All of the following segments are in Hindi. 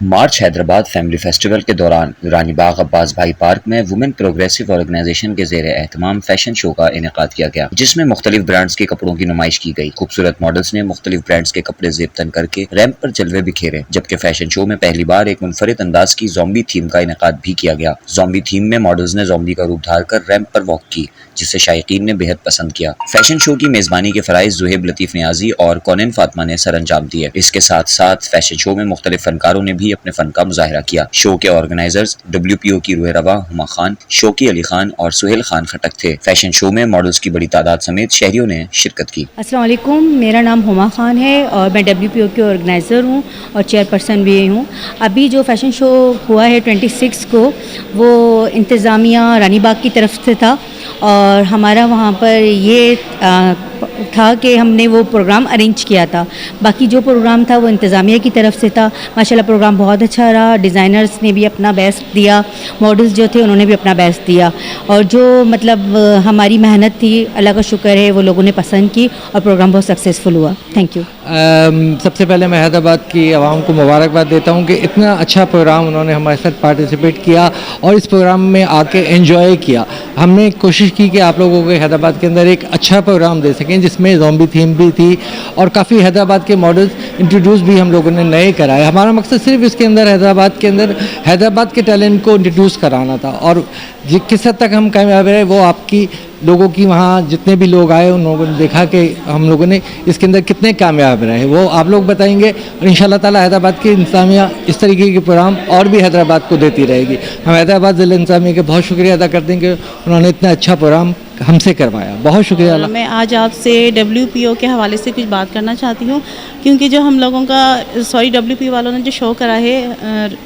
मार्च हैदराबाद फैमिली फेस्टिवल के दौरान रानी बाग अब्बास भाई पार्क में वुमेन प्रोग्रेसिव ऑर्गेनाइजेशन के ज़ेरे एहतमाम फैशन शो का इनेकाद किया गया, जिसमें मुख्तलिफ ब्रांड्स के कपड़ों की नुमाइश की गई। खूबसूरत मॉडल्स ने मुख्तलिफ ब्रांड्स के कपड़े ज़ेब तन करके रैंप पर जलवे बिखेरे, जबकि फैशन शो में पहली बार एक मुनफरिद अंदाज की ज़ॉम्बी थीम का इनेकाद भी किया गया। ज़ॉम्बी थीम में मॉडल्स ने ज़ॉम्बी का रूप धार कर रैंप पर वॉक की, जिसे शायकीन ने बेहद पसंद किया। फैशन शो की मेजबानी के फराइज ज़ुहेब लतीफ़ नियाजी और कौनैन फातिमा ने सर अंजाम दिए। इसके साथ साथ फैशन शो में मुख्तलिफ फनकारों ने भी अपने फन का मुजाहिरा किया। शो के ऑर्गेनाइजर्स WPO की रूह रवा हुमा खान, शौकी अली खान और सुहेल खान खटक थे। फैशन शो में मॉडल्स की बड़ी तादाद समेत शहरियों ने शिरकत की। अस्सलाम वालेकुम, मेरा नाम हुमा खान है और मैं WPO की ऑर्गेनाइज़र हूँ और चेयरपर्सन भी हूँ। अभी जो फैशन शो हुआ है 26 को, वो इंतज़ामिया रानी बाग की तरफ से था और हमारा वहाँ पर ये था कि हमने वो प्रोग्राम अरेंज किया था। बाकी जो प्रोग्राम था वो इंतज़ामिया की तरफ से था। माशाल्लाह प्रोग्राम बहुत अच्छा रहा। डिज़ाइनर्स ने भी अपना बेस्ट दिया, मॉडल्स जो थे उन्होंने भी अपना बेस्ट दिया और जो मतलब हमारी मेहनत थी, अल्लाह का शुक्र है, वो लोगों ने पसंद की और प्रोग्राम बहुत सक्सेसफुल हुआ। Thank you. सबसे पहले मैं हैदराबाद की आवाम को मुबारकबाद देता हूँ कि इतना अच्छा प्रोग्राम उन्होंने हमारे साथ पार्टिसिपेट किया और इस प्रोग्राम में आके एंजॉय किया। हमने कोशिश की कि आप लोगों को हैदराबाद के अंदर एक अच्छा प्रोग्राम दे सकें, जिसमें ज़ॉम्बी थीम भी थी और काफ़ी हैदराबाद के मॉडल्स इंट्रोड्यूस भी हम लोगों ने नए कराए। हमारा मकसद सिर्फ इसके अंदर हैदराबाद के टैलेंट को इंट्रोड्यूस कराना था और किस हद तक हम कामयाब रहे वो आपकी लोगों की, वहाँ जितने भी लोग आए उन लोगों ने देखा कि हम लोगों ने इसके अंदर कितने कामयाब रहे, वो आप लोग बताएंगे और इंशाल्लाह ताला हैदराबाद की इंतज़ामिया इस तरीके के प्रोग्राम और भी हैदराबाद को देती रहेगी। हम हैदराबाद ज़िला इंतज़ामिया के बहुत शुक्रिया अदा करते हैं कि उन्होंने इतना अच्छा प्रोग्राम हमसे करवाया। बहुत शुक्रिया। मैं आज आपसे WPO के हवाले से कुछ बात करना चाहती हूँ, क्योंकि जो हम लोगों का WPO वालों ने जो शो करा है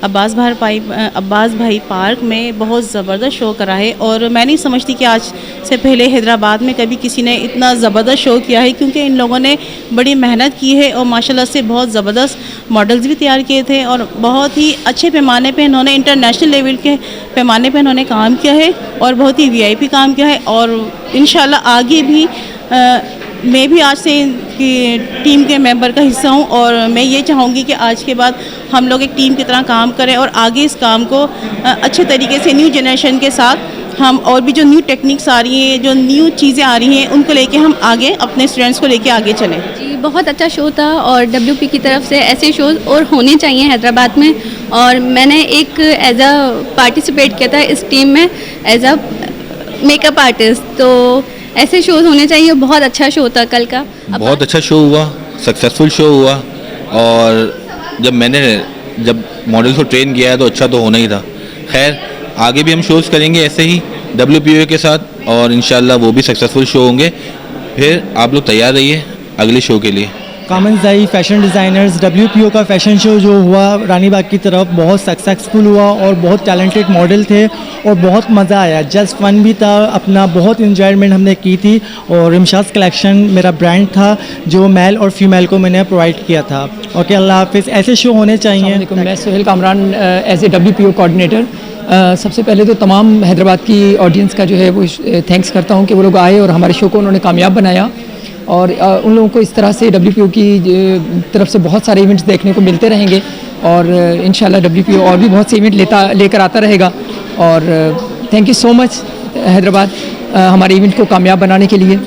अब्बास भाई पार्क में, बहुत ज़बरदस्त शो करा है और मैं नहीं समझती कि आज से पहले हैदराबाद में कभी किसी ने इतना ज़बरदस्त शो किया है, क्योंकि इन लोगों ने बड़ी मेहनत की है और माशाल्लाह से बहुत ज़बरदस्त मॉडल्स भी तैयार किए थे और बहुत ही अच्छे पैमाने पे इन्होंने इंटरनेशनल लेवल के पैमाने पे इन्होंने काम किया है और बहुत ही VIP काम किया है और इंशाल्लाह आगे भी मैं भी आज से की टीम के मेंबर का हिस्सा हूं और मैं ये चाहूँगी कि आज के बाद हम लोग एक टीम की तरह काम करें और आगे इस काम को अच्छे तरीके से न्यू जनरेशन के साथ हम और भी जो न्यू टेक्निक्स आ रही हैं, जो न्यू चीज़ें आ रही हैं, उनको लेके हम आगे अपने स्टूडेंट्स को लेके आगे चलें। जी, बहुत अच्छा शो था और WP की तरफ से ऐसे शोज़ और होने चाहिए हैदराबाद में और मैंने एक एज अ पार्टिसिपेट किया था इस टीम में एज अ मेकअप आर्टिस्ट, तो ऐसे शोज़ होने चाहिए। बहुत अच्छा शो था कल का, बहुत अच्छा शो हुआ, सक्सेसफुल शो हुआ और जब मॉडल्स को ट्रेन किया है तो अच्छा तो होना ही था। खैर आगे भी हम शोज़ करेंगे ऐसे ही WPO के साथ और इंशाल्लाह वो भी सक्सेसफुल शो होंगे। फिर आप लोग तैयार रहिए अगले शो के लिए। कामन ज़ाई फैशन डिज़ाइनर्स WPO का फ़ैशन शो जो हुआ रानी बाग की तरफ बहुत सक्सेसफुल हुआ और बहुत टैलेंटेड मॉडल थे और बहुत मज़ा आया। जस्ट फन भी था, अपना बहुत इंजॉयमेंट हमने की थी और रिमशास कलेक्शन मेरा ब्रांड था जो मेल और फीमेल को मैंने प्रोवाइड किया था। ओके, अल्लाह हाफिज़। ऐसे शो होने चाहिए। मैं Suhel Kamran as a WPO coordinator. सबसे पहले तो तमाम हैदराबाद की ऑडियंस का जो है वो थैंक्स करता हूँ कि वो लोग आए और हमारे शो को उन्होंने कामयाब बनाया और उन लोगों को इस तरह से WPO की तरफ से बहुत सारे इवेंट्स देखने को मिलते रहेंगे और इंशाल्लाह WPO और भी बहुत से इवेंट लेकर आता रहेगा और thank you so much Hyderabad हमारे इवेंट को कामयाब बनाने के लिए।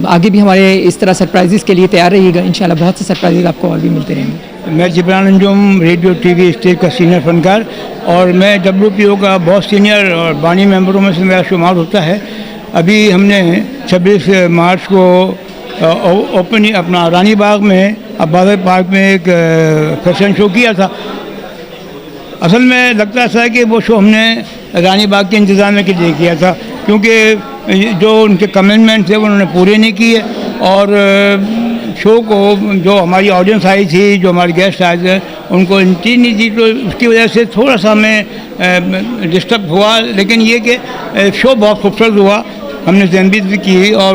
आगे भी हमारे इस तरह सरप्राइज़ के लिए तैयार रहिएगा। इंशाल्लाह बहुत से सरप्राइज़ आपको और भी मिलते रहेंगे। मैं Jibran Anjum, radio TV stage का सीनियर फनकार और मैं WPO का बहुत सीनियर और बानी मेंबरों में से मेरा शुमार होता है। अभी हमने 26 मार्च को अपना रानी बाग में अब्बास पार्क में एक फैशन शो किया था। असल में लगता था कि वो शो हमने रानी बाग के इंतज़ामिया के लिए किया था, क्योंकि जो उनके कमिटमेंट थे वो उन्होंने पूरे नहीं किए और शो को जो हमारी ऑडियंस आई थी, जो हमारे गेस्ट आए थे, उनको एंट्री नहीं दी, तो उसकी वजह से थोड़ा सा हमें डिस्टर्ब हुआ। लेकिन ये कि शो बहुत खूबसूरत हुआ, हमने ज़ेनबीत भी की और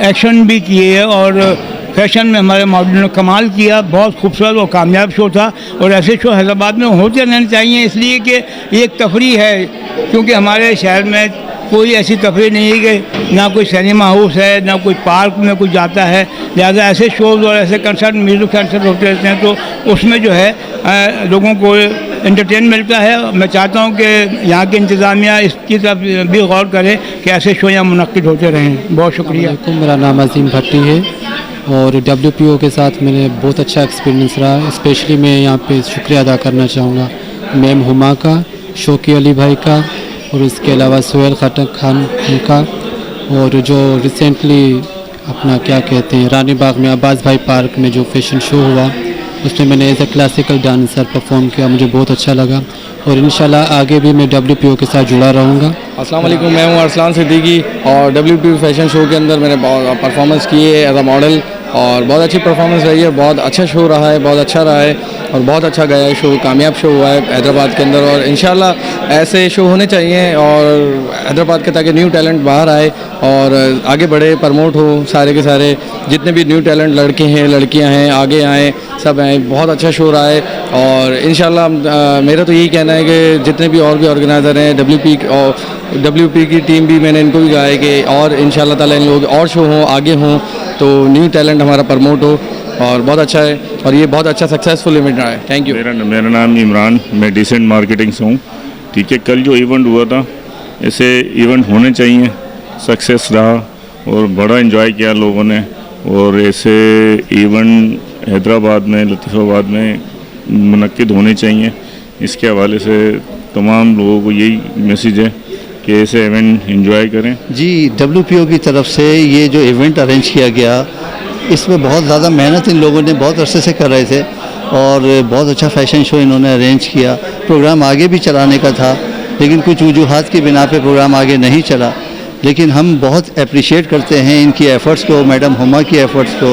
एक्शन भी किए और फैशन में हमारे मॉडल ने कमाल किया। बहुत खूबसूरत और कामयाब शो था और ऐसे शो हैदराबाद में होते रहने चाहिए, इसलिए कि ये एक तफरीह है, क्योंकि हमारे शहर में कोई ऐसी तफरीह नहीं है कि ना कोई सिनेमा हाउस है, ना कोई पार्क में कुछ जाता है। लिहाजा ऐसे शोज़ और ऐसे कंसर्ट, म्यूज़िक कंसर्ट होते रहते हैं, तो उसमें जो है लोगों को एंटरटेन मिलता है। मैं चाहता हूँ कि यहाँ की इंतज़ामिया इसकी तरफ भी गौर करे कि ऐसे शो यहाँ मुनक्किद होते रहें। बहुत शुक्रिया। मेरा नाम अजीम भट्टी है और WPO के साथ मैंने बहुत अच्छा एक्सपीरियंस रहा। स्पेशली मैं यहाँ पे शुक्रिया अदा करना चाहूँगा मैम हुमा का, शौकी अली भाई का और उसके अलावा सोहेल खटक खान का, और जो रिसेंटली अपना क्या कहते हैं रानी बाग में अब्बास भाई पार्क में जो फैशन शो हुआ उसमें मैंने as a classical dancer perform किया, मुझे बहुत अच्छा लगा और इंशाल्लाह आगे भी मैं WPO के साथ जुड़ा रहूँगा। अस्सलाम वालेकुम, मैं हूँ अरसलान सिद्दीकी और WPO फैशन शो के अंदर मैंने परफॉर्मेंस की है एज अ मॉडल और बहुत अच्छी परफॉर्मेंस रही है। बहुत अच्छा शो रहा है, बहुत अच्छा रहा है और बहुत अच्छा गया है शो, कामयाब शो हुआ है हैदराबाद के अंदर और इंशाल्लाह ऐसे शो होने चाहिए और हैदराबाद के, ताकि न्यू टैलेंट बाहर आए और आगे बढ़े, प्रमोट हो सारे के सारे जितने भी न्यू टैलेंट लड़के हैं लड़कियां हैं आगे आएँ, सब आए। बहुत अच्छा शो रहा है और इंशाल्लाह मेरा तो यही कहना है कि जितने भी और भी ऑर्गेनाइज़र हैं WP की टीम भी, मैंने इनको भी कहा है कि और इंशाल्लाह ताला इन लोग और शो हों, आगे हों, तो न्यू टैलेंट हमारा प्रमोट हो और बहुत अच्छा है और ये बहुत अच्छा सक्सेसफुल इवेंट रहा है। Thank you. मेरा नाम इमरान, मैं डिसेंट मार्केटिंग से हूँ। ठीक है, कल जो इवेंट हुआ था ऐसे इवेंट होने चाहिए, सक्सेस रहा और बड़ा एंजॉय किया लोगों ने और ऐसे इवेंट हैदराबाद में, लतीफ़ाबाद में मुनक्किद होने चाहिए। इसके हवाले से तमाम लोगों को यही मैसेज है कि ऐसे इवेंट एंजॉय करें। जी, WPO की तरफ से ये जो इवेंट अरेंज किया गया इसमें बहुत ज़्यादा मेहनत इन लोगों ने बहुत अरसे से कर रहे थे और बहुत अच्छा फ़ैशन शो इन्होंने अरेंज किया। प्रोग्राम आगे भी चलाने का था लेकिन कुछ वजूहात की बिना पे प्रोग्राम आगे नहीं चला, लेकिन हम बहुत अप्रिशिएट करते हैं इनकी एफ़र्ट्स को, मैडम हुमा की एफ़र्ट्स को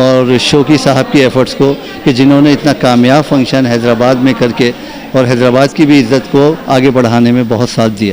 और शौकी साहब की एफ़र्ट्स को कि जिन्होंने इतना कामयाब फंक्शन हैदराबाद में करके और हैदराबाद की भी इज़्ज़त को आगे बढ़ाने में बहुत साथ दिया है।